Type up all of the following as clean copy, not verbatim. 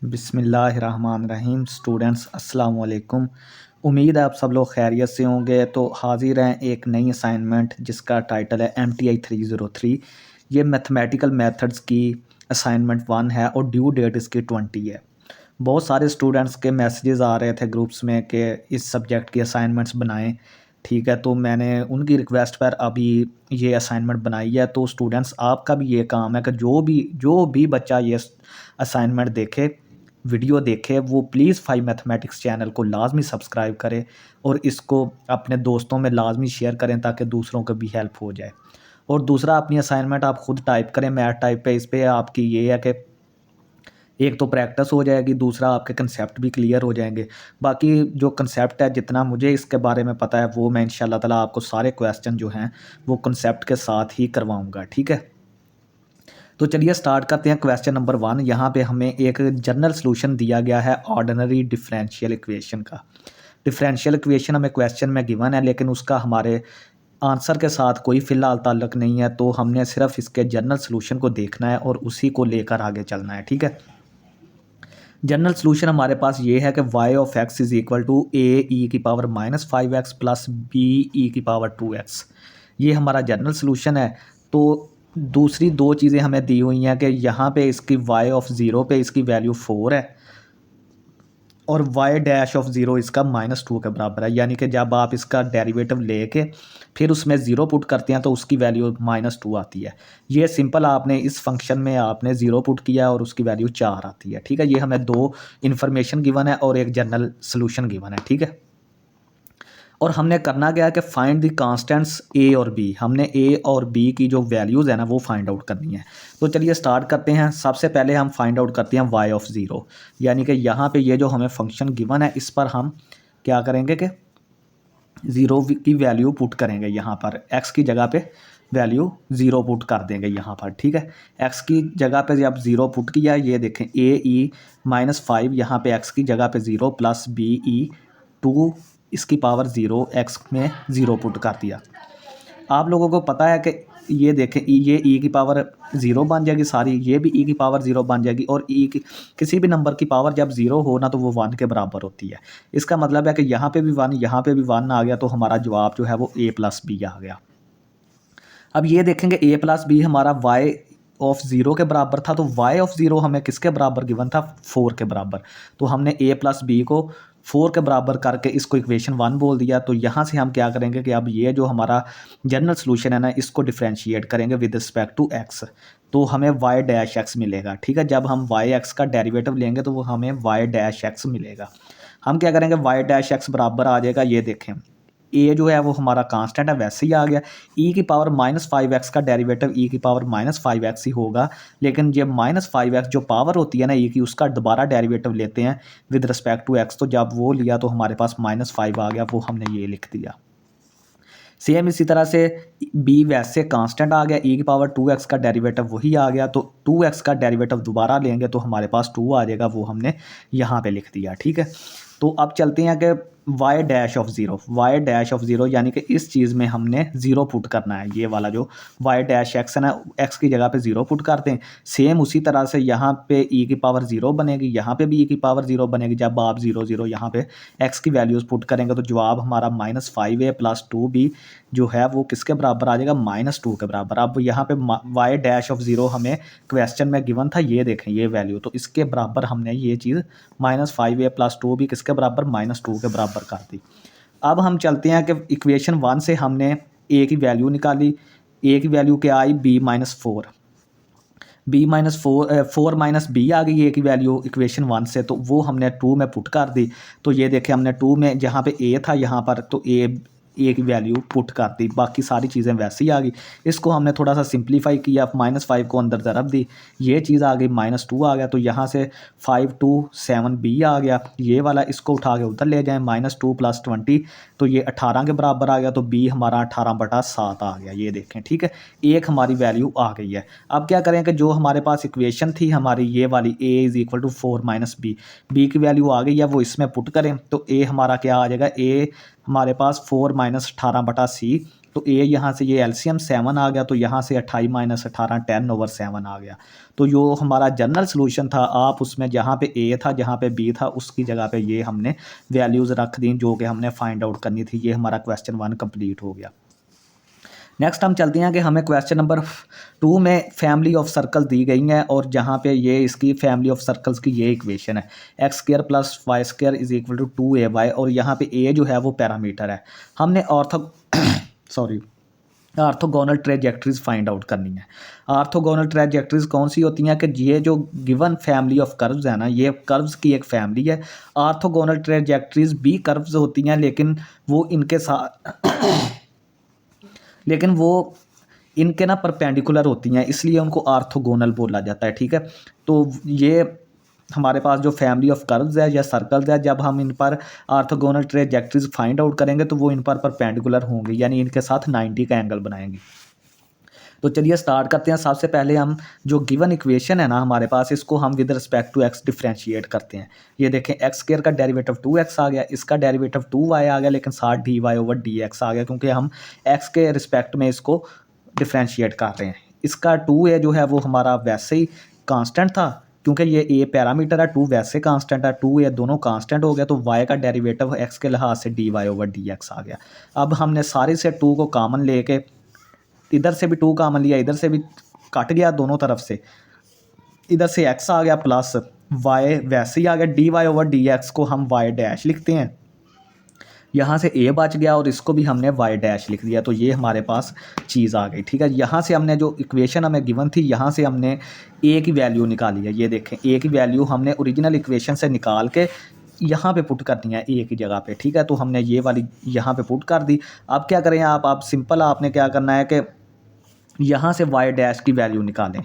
बिस्मिल्लाहिर्रहमानिर्रहीम। स्टूडेंट्स अस्सलाम वालेकुम। उम्मीद है आप सब लोग खैरियत से होंगे। तो हाजिर हैं एक नई असाइनमेंट जिसका टाइटल है MTI 303। ये मैथमेटिकल मेथड्स की असाइनमेंट 1 है और ड्यू डेट इसकी 20 है। बहुत सारे स्टूडेंट्स के मैसेजेस आ रहे थे ग्रुप्स में कि इस सब्जेक्ट की असाइनमेंट्स बनाएं। ठीक है, तो मैंने उनकी रिक्वेस्ट पर अभी ये असाइनमेंट बनाई है। तो स्टूडेंट्स आपका भी ये काम है कि जो भी बच्चा ये असाइनमेंट देखे, वीडियो देखे, वो प्लीज़ फाइव मैथमेटिक्स चैनल को लाजमी सब्सक्राइब करे और इसको अपने दोस्तों में लाजमी शेयर करें ताकि दूसरों को भी हेल्प हो जाए। और दूसरा, अपनी असाइनमेंट आप खुद टाइप करें मैथ टाइप पे। इस पे आपकी ये है कि एक तो प्रैक्टिस हो जाएगी, दूसरा आपके कंसेप्ट भी क्लियर हो जाएंगे। बाकी जो कंसेप्ट है, जितना मुझे इसके बारे में पता है, वो मैं इंशाल्लाह ताला आपको सारे क्वेश्चन जो हैं वो कंसेप्ट के साथ ही करवाऊँगा। ठीक है, तो चलिए स्टार्ट करते हैं। क्वेश्चन नंबर 1, यहाँ पे हमें एक जनरल सॉल्यूशन दिया गया है ऑर्डिनरी डिफरेंशियल इक्वेशन का। डिफरेंशियल इक्वेशन हमें क्वेश्चन में गिवन है, लेकिन उसका हमारे आंसर के साथ कोई फ़िलहाल ताल्लुक नहीं है। तो हमने सिर्फ इसके जनरल सॉल्यूशन को देखना है और उसी को लेकर आगे चलना है। ठीक है, जनरल सॉल्यूशन हमारे पास ये है कि y ऑफ x is equal to a e⁻⁵x plus b e⁻2x। ये हमारा जनरल सॉल्यूशन है। तो दूसरी दो चीज़ें हमें दी हुई हैं कि यहाँ पे इसकी y ऑफ 0 पे इसकी वैल्यू 4 है और y डैश ऑफ 0 इसका -2 के बराबर है। यानी कि जब आप इसका डेरिवेटिव लेके फिर उसमें 0 पुट करते हैं तो उसकी वैल्यू -2 आती है। ये सिंपल आपने इस फंक्शन में आपने 0 पुट किया और उसकी वैल्यू 4 आती है। ठीक है, ये हमें दो इन्फॉर्मेशन गिवन है और एक जनरल सोल्यूशन गिवन है। ठीक है, और हमने करना क्या है कि फाइंड द कांस्टेंट्स ए और बी। हमने ए और बी की जो वैल्यूज़ है ना वो फाइंड आउट करनी है। तो चलिए स्टार्ट करते हैं। सबसे पहले हम फाइंड आउट करते हैं y ऑफ 0। यानी कि यहाँ पे ये जो हमें फंक्शन गिवन है, इस पर हम क्या करेंगे कि 0 की वैल्यू पुट करेंगे। यहाँ पर x की जगह पे वैल्यू 0 पुट कर देंगे यहाँ पर। ठीक है, x की जगह पे जब 0 पुट किया, ये देखें a e−5 यहाँ पे x की जगह पे 0 प्लस be2 इसकी पावर 0 x में 0 पुट कर दिया। आप लोगों को पता है कि ये देखें ये e की पावर 0 बन जाएगी सारी, ये भी e की पावर 0 बन जाएगी। और e की किसी भी नंबर की पावर जब 0 हो ना तो वो 1 के बराबर होती है। इसका मतलब है कि यहाँ पे भी 1, यहाँ पे भी 1 आ गया, तो हमारा जवाब जो है वो a प्लस बी आ गया। अब ये देखेंगे a प्लस बी हमारा y ऑफ 0 के बराबर था, तो y ऑफ 0 हमें किसके बराबर गिवन था? 4 के बराबर। तो हमने a प्लस बी को 4 के बराबर करके इसको इक्वेशन 1 बोल दिया। तो यहाँ से हम क्या करेंगे कि अब ये जो हमारा जनरल सॉल्यूशन है ना, इसको डिफरेंशिएट करेंगे विद रिस्पेक्ट टू x। तो हमें y डैश x मिलेगा। ठीक है, जब हम y x का डेरिवेटिव लेंगे तो वो हमें y डैश x मिलेगा। हम क्या करेंगे, y डैश x बराबर आ जाएगा, ये देखें ए जो है वो हमारा कांस्टेंट है, वैसे ही आ गया। ई की पावर -5x का डेरिवेटिव ई की पावर -5x ही होगा, लेकिन ये -5x जो पावर होती है ना ई की, उसका दोबारा डेरिवेटिव लेते हैं विद रिस्पेक्ट टू x। तो जब वो लिया तो हमारे पास -5 आ गया, वो हमने ये लिख दिया। सेम इसी तरह से बी वैसे कांस्टेंट आ गया, ई की पावर 2x का डेरिवेटिव वही आ गया। तो 2x का डेरिवेटिव दोबारा लेंगे तो हमारे पास 2 आ जाएगा, वो हमने यहाँ पे लिख दिया। ठीक है, तो अब चलते हैं कि y dash of 0, y dash of 0 यानी कि इस चीज़ में हमने 0 पुट करना है। ये वाला जो y डैश x है ना, x की जगह पे 0 पुट करते हैं। सेम उसी तरह से यहाँ पे e की पावर 0 बनेगी, यहाँ पे भी e की पावर 0 बनेगी। जब आप 0 0 यहाँ पे x की वैल्यूज़ पुट करेंगे तो जवाब हमारा -5a प्लस 2b जो है वो किसके बराबर आ जाएगा? -2 के बराबर। अब यहाँ पे y डैश ऑफ 0 हमें क्वेश्चन में गिवन था, ये देखें ये वैल्यू, तो इसके बराबर हमने ये चीज़ -5a प्लस 2b किसके बराबर? -2 के बराबर कर दी। अब हम चलते हैं कि इक्वेशन 1 से हमने a की वैल्यू निकाली। a की वैल्यू क्या आई? b-4। फोर माइनस बी आ गई ए की वैल्यू इक्वेशन 1 से, तो वो हमने 2 में पुट कर दी। तो ये देखें हमने 2 में जहाँ पे ए था यहाँ पर, तो ए की वैल्यू पुट कर दी, बाकी सारी चीज़ें वैसे ही आ गई। इसको हमने थोड़ा सा सिंप्लीफाई किया, -5 को अंदर ज़रब दी, ये चीज़ आ गई, -2 आ गया। तो यहाँ से 5 2 7 बी आ गया, ये वाला इसको उठा के उधर ले जाएं, -2 + 20 तो ये 18 के बराबर आ गया। तो बी हमारा 18/7 आ गया, ये देखें। ठीक है, एक हमारी वैल्यू आ गई है। अब क्या करें कि जो हमारे पास इक्वेशन थी हमारी ये वाली a = 4 - b, b की वैल्यू आ गई है, वो इसमें पुट करें। तो a हमारा क्या आ जाएगा? a हमारे पास 4 - 18/c तो ए यहाँ से ये एलसीएम 7 आ गया, तो यहाँ से 28 माइनस 18 10/7 आ गया। तो जो हमारा जनरल सोल्यूशन था, आप उसमें जहाँ पे ए था जहाँ पे बी था उसकी जगह पे ये हमने वैल्यूज़ रख दी जो कि हमने फाइंड आउट करनी थी। ये हमारा क्वेश्चन 1 कंप्लीट हो गया। नेक्स्ट हम चलते हैं कि हमें क्वेश्चन नंबर 2 में फैमिली ऑफ सर्कल दी गई हैं और जहाँ पे ये इसकी फैमिली ऑफ सर्कल्स की ये इक्वेशन है x² + y² = 2ay, और यहाँ पे a जो है वो पैरामीटर है। हमने ऑर्थोगोनल ट्रेजेक्टरीज फाइंड आउट करनी है। ऑर्थोगोनल ट्रेजेक्टरीज कौन सी होती हैं कि ये जो गिवन फैमिली ऑफ कर्व्स है ना, ये कर्व्स की एक फैमिली है। ऑर्थोगोनल ट्रेजेक्टरीज भी कर्व्स होती हैं लेकिन वो इनके ना परपेंडिकुलर होती हैं, इसलिए उनको ऑर्थोगोनल बोला जाता है। ठीक है, तो ये हमारे पास जो फैमिली ऑफ कर्व्स है या सर्कल्स है, जब हम इन पर ऑर्थोगोनल ट्रेजेक्टरीज फाइंड आउट करेंगे तो वो इन पर परपेंडिकुलर होंगे, यानी इनके साथ 90 का एंगल बनाएंगे। तो चलिए स्टार्ट करते हैं। सबसे पहले हम जो गिवन इक्वेशन है ना हमारे पास, इसको हम with respect to X differentiate करते हैं। ये देखें x² का डेरिवेटिव 2x आ गया, इसका डेरिवेटिव 2y आ गया, लेकिन साथ dy/dx आ गया क्योंकि हम x के रिस्पेक्ट में इसको डिफ्रेंशिएट कर रहे हैं। इसका 2a जो है वो हमारा वैसे ही कांस्टेंट था, क्योंकि ये a पैरामीटर है, 2 वैसे कांस्टेंट है, 2a दोनों कांस्टेंट हो गया, तो y का डेरिवेटिव x के लिहाज से dy/dx आ गया। अब हमने सारे से 2 को कॉमन लेके, इधर से भी 2 कॉमन लिया, इधर से भी कट गया दोनों तरफ से, इधर से x आ गया प्लस y वैसे ही आ गया, dy/dx को हम y' लिखते हैं। यहाँ से a बच गया और इसको भी हमने y' लिख दिया, तो ये हमारे पास चीज़ आ गई। ठीक है, यहाँ से हमने जो इक्वेशन हमें गिवन थी, यहाँ से हमने a की वैल्यू निकाली है। ये देखें, a की वैल्यू हमने ओरिजिनल इक्वेशन से निकाल के यहाँ पे पुट करनी है a की जगह पे। ठीक है, तो हमने ये वाली यहाँ पे पुट कर दी। अब क्या करें आप सिंपल आपने क्या करना है कि यहाँ से y' की वैल्यू निकालें।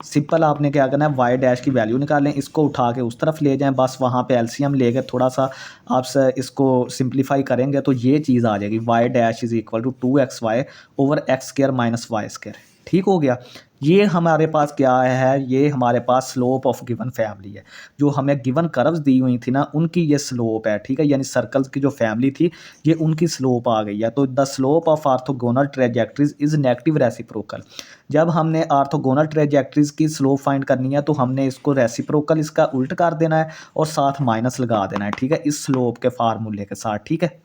सिंपल आपने क्या करना है, y' की वैल्यू निकालें, इसको उठा के उस तरफ ले जाएं, बस वहाँ पे एलसीएम लेके थोड़ा सा आप इसको सिंप्लीफाई करेंगे तो ये चीज़ आ जाएगी, y' = 2xy/x² - y²। ठीक हो गया। ये हमारे पास क्या है, ये हमारे पास स्लोप ऑफ गिवन फैमिली है। जो हमें गिवन कर्व्स दी हुई थी ना, उनकी ये स्लोप है। ठीक है, यानी सर्कल्स की जो फैमिली थी ये उनकी स्लोप आ गई है। तो the slope of orthogonal trajectories is negative reciprocal. जब हमने ऑर्थोगोनल ट्रेजेक्टरीज की स्लोप फाइंड करनी है तो हमने इसको रेसिप्रोकल इसका उल्ट कर देना है और साथ माइनस लगा देना है। ठीक है, इस स्लोप के फार्मूले के साथ। ठीक है,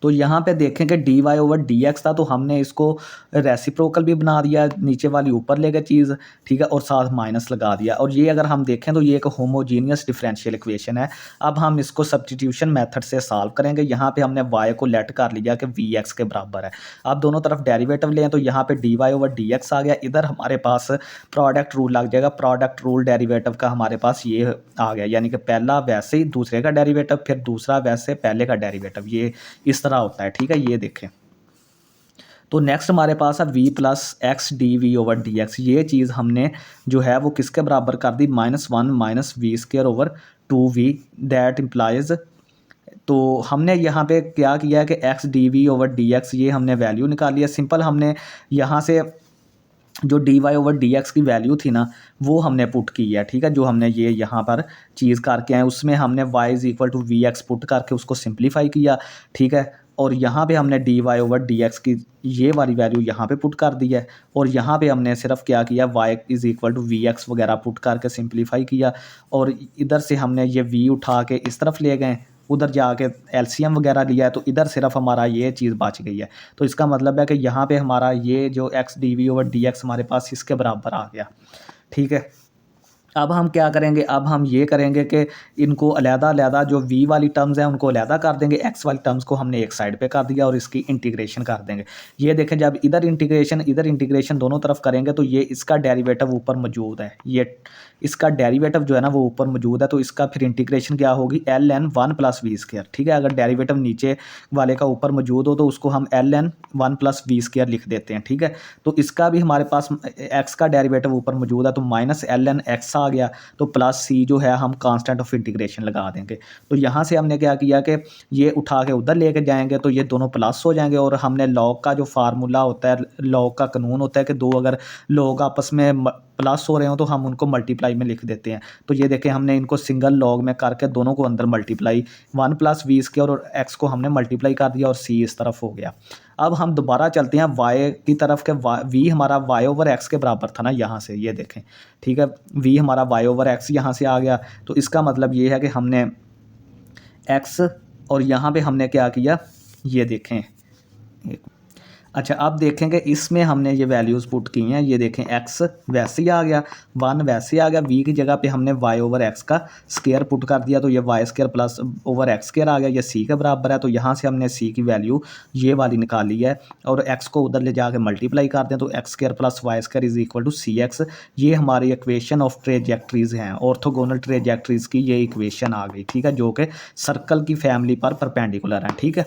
तो यहाँ पे देखें कि dy/dx था, तो हमने इसको रेसिप्रोकल भी बना दिया, नीचे वाली ऊपर ले गए चीज़। ठीक है, और साथ माइनस लगा दिया, और ये अगर हम देखें तो ये एक होमोजीनियस डिफरेंशियल इक्वेशन है। अब हम इसको सब्स्टिट्यूशन मेथड से सॉल्व करेंगे। यहाँ पे हमने y को लेट कर लिया कि vx के बराबर है। अब दोनों तरफ डेरिवेटिव लें तो यहाँ पे dy/dx आ गया, इधर हमारे पास प्रोडक्ट रूल लग जाएगा। प्रोडक्ट रूल डेरिवेटिव का हमारे पास ये आ गया, यानी कि पहला वैसे ही दूसरे का डेरिवेटिव, फिर दूसरा वैसे पहले का डेरिवेटिव, ये इस होता है। ठीक है, ये देखें। तो नेक्स्ट हमारे पास है v + x dv/dx। ये चीज़ हमने जो है वो किसके बराबर कर दी, -1 - v² / 2v दैट इम्प्लाइज। तो हमने यहाँ पे क्या किया है कि x dv/dx ये हमने वैल्यू निकाली है। सिंपल हमने यहाँ से जो dy/dx की वैल्यू थी ना वो हमने पुट की है। ठीक है, जो हमने ये यहाँ पर चीज़ करके आए उसमें हमने y = vx पुट करके उसको सिंप्लीफाई किया। ठीक है, और यहाँ पे हमने dy/dx की ये वाली वैल्यू यहाँ पे पुट कर दी है, और यहाँ पे हमने सिर्फ क्या किया, y = vx वगैरह पुट करके सिंप्लीफाई किया, और इधर से हमने ये v उठा के इस तरफ ले गए, उधर जाके एलसीएम वगैरह लिया है, तो इधर सिर्फ हमारा ये चीज़ बच गई है। तो इसका मतलब है कि यहाँ पे हमारा ये जो x dv/dx हमारे पास इसके बराबर आ गया। ठीक है, अब हम क्या करेंगे, अब हम ये करेंगे कि इनको अलग-अलग जो v वाली टर्म्स हैं उनको अलग कर देंगे, x वाली टर्म्स को हमने एक साइड पे कर दिया और इसकी इंटीग्रेशन कर देंगे। ये देखें, जब इधर इंटीग्रेशन दोनों तरफ करेंगे तो ये इसका डेरिवेटिव ऊपर मौजूद है, ये इसका डेरिवेटिव जो है ना वो ऊपर मौजूद है, तो इसका फिर इंटीग्रेशन क्या होगी, ln 1 + v²। ठीक है, अगर डेरिवेटिव नीचे वाले का ऊपर मौजूद हो तो उसको हम ln 1 + v² लिख देते हैं। ठीक है, तो इसका भी हमारे पास x का डेरिवेटिव ऊपर मौजूद है, तो -ln x आ गया, तो प्लस c जो है हम कांस्टेंट ऑफ इंटीग्रेशन लगा देंगे। तो यहाँ से हमने क्या किया कि ये उठा के उधर लेके जाएंगे तो ये दोनों प्लस हो जाएंगे, और हमने लॉग का जो फार्मूला होता है, लॉग का कानून होता है कि दो अगर लॉग आपस में प्लस हो रहे हो तो हम उनको मल्टीप्लाई में लिख देते हैं। तो ये देखें, हमने इनको सिंगल लॉग में करके दोनों को अंदर मल्टीप्लाई, 1 + v² और x को हमने मल्टीप्लाई कर दिया और c इस तरफ हो गया। अब हम दोबारा चलते हैं y की तरफ के v हमारा y ओवर x के बराबर था ना यहाँ से, ये देखें, ठीक है, v हमारा y ओवर x यहाँ से आ गया। तो इसका मतलब ये है कि हमने x और यहाँ पे हमने क्या किया, ये देखें, अच्छा अब देखेंगे इसमें हमने ये वैल्यूज़ पुट की हैं, ये देखें x वैसे ही आ गया, 1 वैसे ही आ गया, v की जगह पे हमने y ओवर x का स्क्वायर पुट कर दिया, तो ये y square plus over x square आ गया, ये c के बराबर है। तो यहाँ से हमने c की वैल्यू ये वाली निकाली है और x को उधर ले जाके मल्टीप्लाई कर दें, तो x square plus y square is equal to C X. ये हमारी इक्वेशन ऑफ ट्रेजेक्ट्रीज़ हैं, ऑर्थोगोनल ट्रेजेक्ट्रीज़ की ये इक्वेशन आ गई, ठीक है, जो कि सर्कल की फैमिली पर परपेंडिकुलर है, ठीक है।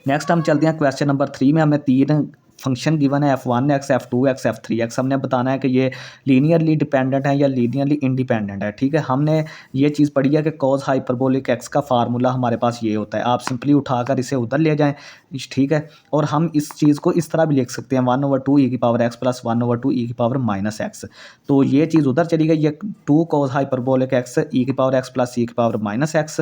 नेक्स्ट हम चलते हैं क्वेश्चन नंबर 3 में। हमें 3 फंक्शन गिवन है f1x, f2x, f3x। हमने बताना है कि ये लीनियरली डिपेंडेंट है या लीनियरली इंडिपेंडेंट है, ठीक है। हमने ये चीज़ पढ़ी है कि कॉस हाइपरबोलिक x का फार्मूला हमारे पास ये होता है, आप सिंपली उठाकर इसे उधर ले जाएं, ठीक है। और हम इस चीज़ को इस तरह भी लिख सकते हैं 1/2 e की पावर x प्लस 1/2 e की पावर माइनस x। तो ये चीज़ उधर चली गई, ये 2 कॉस हाइपरबोलिक x e की पावर x प्लस e की पावर माइनस x।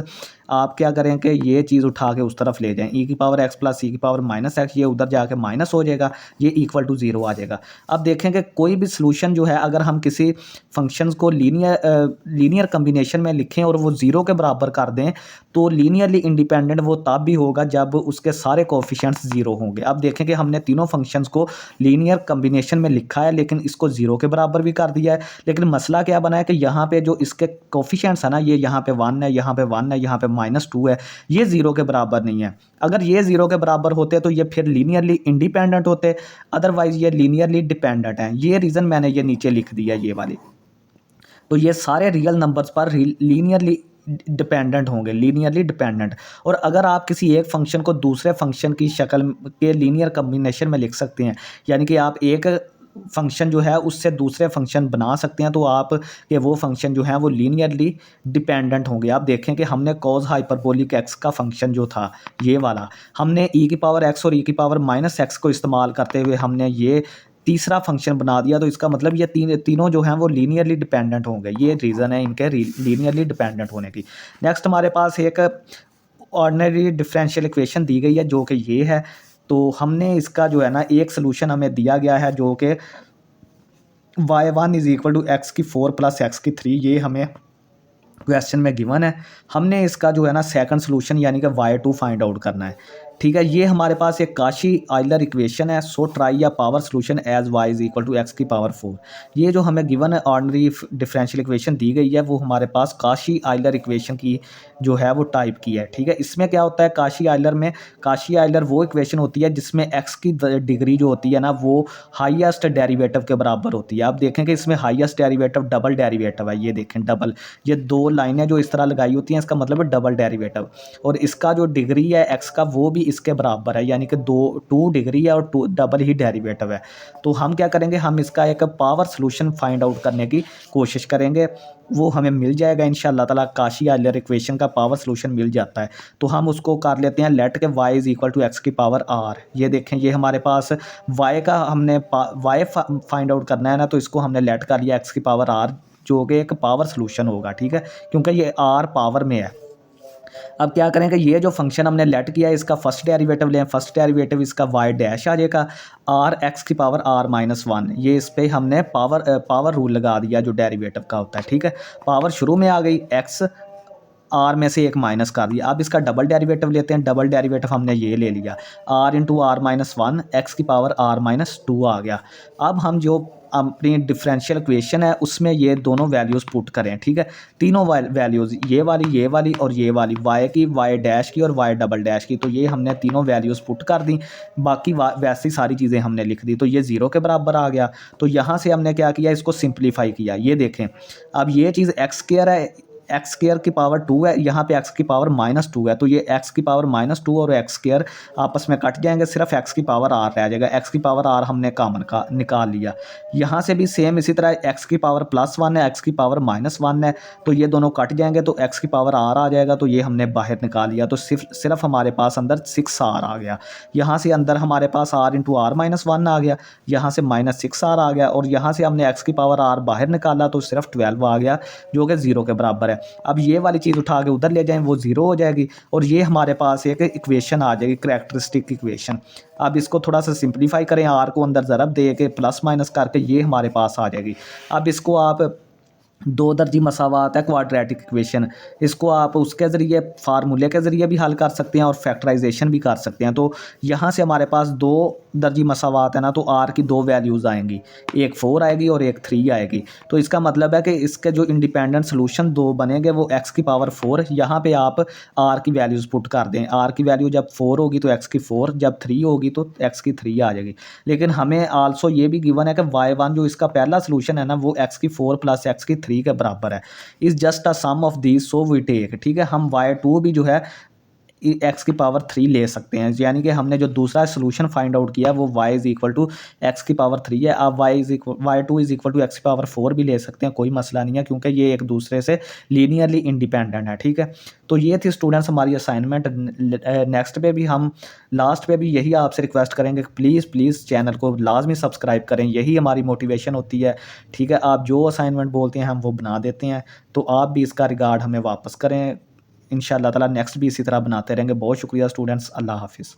आप क्या करें कि ये चीज़ उठा के उस तरफ ले जाएं, e की पावर x प्लस e की पावर माइनस x, ये उधर जाके माइनस हो जाएगा, ये इक्वल टू 0 आ जाएगा। अब देखें कि कोई भी सॉल्यूशन जो है, अगर हम किसी फंक्शंस को लीनियर कम्बिनेशन में लिखें और वो 0 के बराबर कर दें, तो लीनियरली इंडिपेंडेंट वो तब भी होगा जब उसके सारे कोफिशिएंट्स 0 होंगे। अब देखें कि हमने तीनों फंक्शंस को लीनियर कम्बिनेशन में लिखा है, लेकिन इसको 0 के बराबर भी कर दिया है, लेकिन मसला क्या बना है कि यहाँ पे जो इसके कोफिशिएंट्स है ना, ये यहाँ पे 1 है, यहाँ पे 1 है, यहाँ पे -2 है, ये 0 के बराबर नहीं है। अगर ये 0 के बराबर होते तो ये फिर लीनियरली इंडिपेंडेंट होते, अदरवाइज ये लीनियरली डिपेंडेंट हैं। ये रीज़न मैंने ये नीचे लिख दिया ये वाली। तो ये सारे रियल नंबर्स पर लीनियरली डिपेंडेंट होंगे, लीनियरली डिपेंडेंट। और अगर आप किसी एक फंक्शन को दूसरे फंक्शन की शक्ल के लीनियर कम्बिनेशन में लिख सकते हैं, यानी कि आप एक फंक्शन जो है उससे दूसरे फंक्शन बना सकते हैं, तो आप के वो फंक्शन जो है वो लीनियरली डिपेंडेंट होंगे। आप देखें कि हमने कॉस हाइपरबोलिक एक्स का फंक्शन जो था ये वाला, हमने ई की पावर एक्स और ई की पावर माइनस एक्स को इस्तेमाल करते हुए हमने ये तीसरा फंक्शन बना दिया। तो इसका मतलब ये तीनों जो हैं वो लीनियरली डिपेंडेंट होंगे, ये रीज़न है इनके लीनियरली डिपेंडेंट होने की। नेक्स्ट हमारे पास एक ऑर्डिनरी डिफरेंशियल इक्वेशन दी गई है जो कि ये है। तो हमने इसका जो है ना एक सलूशन हमें दिया गया है जो कि y1 is equal to X की 4 प्लस एक्स की 3, ये हमें क्वेश्चन में गिवन है। हमने इसका जो है ना सेकंड सलूशन यानी कि y2 फाइंड आउट करना है, ठीक है। ये हमारे पास एक काशी आइलर इक्वेशन है, सो ट्राई या power solution as y is equal to X की पावर 4। ये जो हमें गिवन है ऑर्डिनरी डिफरेंशियल इक्वेशन दी गई है, वो हमारे पास काशी आइलर इक्वेशन की जो है वो टाइप की है, ठीक है। इसमें क्या होता है काशी आइलर में, काशी आइलर वो इक्वेशन होती है जिसमें x की डिग्री जो होती है ना वो हाईएस्ट डेरिवेटिव के बराबर होती है। आप देखें कि इसमें हाईएस्ट डेरिवेटिव डबल डेरिवेटिव है, ये देखें डबल, ये 2 लाइनें जो इस तरह लगाई होती हैं इसका मतलब है डबल डेरिवेटिव। और इसका जो डिग्री है x का वो भी इसके बराबर है, यानी कि 2 डिग्री है और 2 डबल ही डेरिवेटिव है। तो हम क्या करेंगे, हम इसका एक पावर सॉल्यूशन फाइंड आउट करने की कोशिश करेंगे, वो हमें मिल जाएगा इंशाल्लाह ताला। काशी आइलर इक्वेशन का पावर सॉल्यूशन मिल जाता है, तो हम उसको कर लेते हैं लेट के y is equal to X की पावर r। ये देखें ये हमारे पास y का हमने y फाइंड आउट करना है ना, तो इसको हमने लेट कर लिया x की पावर r, जो कि एक पावर सॉल्यूशन होगा, ठीक है, क्योंकि ये r पावर में है। अब क्या करेंगे, ये जो फंक्शन हमने लेट किया है इसका फर्स्ट डेरिवेटिव लें, फर्स्ट डेरिवेटिव इसका y डैश आ जाएगा r x की पावर r माइनस 1। ये इस पर हमने पावर रूल लगा दिया जो डेरिवेटिव का होता है, ठीक है। पावर शुरू में आ गई, x r में से एक माइनस कर दिया। अब इसका डबल डेरिवेटिव लेते हैं, डबल डेरिवेटिव हमने ये ले लिया r into R minus 1 X की पावर r माइनस 2 आ गया। अब हम जो अपनी डिफरेंशियल इक्वेशन है उसमें ये दोनों वैल्यूज़ पुट करें, ठीक है। तीनों वैल्यूज़ ये वाली और ये वाली, y की, y डैश की और y डबल डैश की, तो ये हमने तीनों वैल्यूज़ पुट कर दी। बाकी वैसी सारी चीज़ें हमने लिख दी, तो ये 0 के बराबर आ गया। तो यहाँ से हमने क्या किया, इसको सिंप्लीफाई किया। ये देखें अब ये चीज़ एक्स स्क्वायर है, एक्स स्क्वायर की पावर 2 है, यहाँ पे एक्स की पावर -2 है, तो ये एक्स की पावर -2 और एक्स स्क्वायर आपस में कट जाएंगे, सिर्फ एक्स की पावर r रह जाएगा। एक्स की पावर r हमने कॉमन का निकाल लिया। यहाँ से भी सेम इसी तरह एक्स की पावर +1 है, एक्स की पावर -1 है, तो ये दोनों कट जाएंगे, तो एक्स की पावर r आ जाएगा, तो ये हमने बाहर निकाल लिया। तो सिर्फ हमारे पास अंदर 6r आ गया। यहाँ से अंदर हमारे पास r इंटू आर माइनस 1 आ गया, यहाँ से -6r आ गया, और यहाँ से हमने एक्स की पावर r बाहर निकाला तो सिर्फ 12 आ गया, जो कि 0 के बराबर है। है। अब ये वाली चीज़ उठा के उधर ले जाएँ, वो ज़ीरो हो जाएगी और ये हमारे पास एक इक्वेशन आ जाएगी, करैक्टरिस्टिक इक्वेशन। अब इसको थोड़ा-सा सिंप्लीफाई करें, आर को अंदर ज़रब दे के प्लस माइनस करके ये हमारे पास आ जाएगी। अब इसको आप दो दर्जी मसावात है क्वाड्रेटिक इक्वेशन, इसको आप उसके ज़रिए फार्मूले के ज़रिए भी हल कर सकते हैं और फैक्टराइजेशन भी कर सकते हैं। तो यहाँ से हमारे पास दो दर्जी मसावात है ना, तो आर की दो वैल्यूज़ आएंगी, एक 4 आएगी और एक 3 आएगी। तो इसका मतलब है कि इसके जो इंडिपेंडेंट सोल्यूशन दो बनेंगे वो एक्स की पावर 4, यहाँ पे आप आर की वैल्यूज़ पुट कर दें। आर की वैल्यू जब 4 होगी तो एक्स की 4, जब 3 होगी तो एक्स की 3 आ जाएगी। लेकिन हमें आल्सो ये भी गिवन है कि y1 जो इसका पहला सोल्यूशन है ना, वो एक्स की 4 प्लस एक्स की 3 के बराबर है। Is just a sum of these, so we take, ठीक है। हम y2 भी जो है एक्स की पावर 3 ले सकते हैं, यानी कि हमने जो दूसरा सोल्यूशन फाइंड आउट किया वो y is equal to X की पावर 3 है। आप y2 is equal to X की पावर 4 भी ले सकते हैं, कोई मसला नहीं है, क्योंकि ये एक दूसरे से लीनियरली इंडिपेंडेंट है, ठीक है। तो ये थी स्टूडेंट्स हमारी असाइनमेंट। नेक्स्ट पे भी हम लास्ट पे भी यही आपसे रिक्वेस्ट करेंगे कि प्लीज़ प्लीज़ चैनल को लाजमी सब्सक्राइब करें, यही हमारी मोटिवेशन होती है, ठीक है। आप जो असाइनमेंट बोलते हैं हम वो बना देते हैं, तो आप भी इसका रिगार्ड हमें वापस करें। इंशाअल्लाह ताला नेक्स्ट भी इसी तरह बनाते रहेंगे। बहुत शुक्रिया स्टूडेंट्स, अल्लाह हाफ़िज़।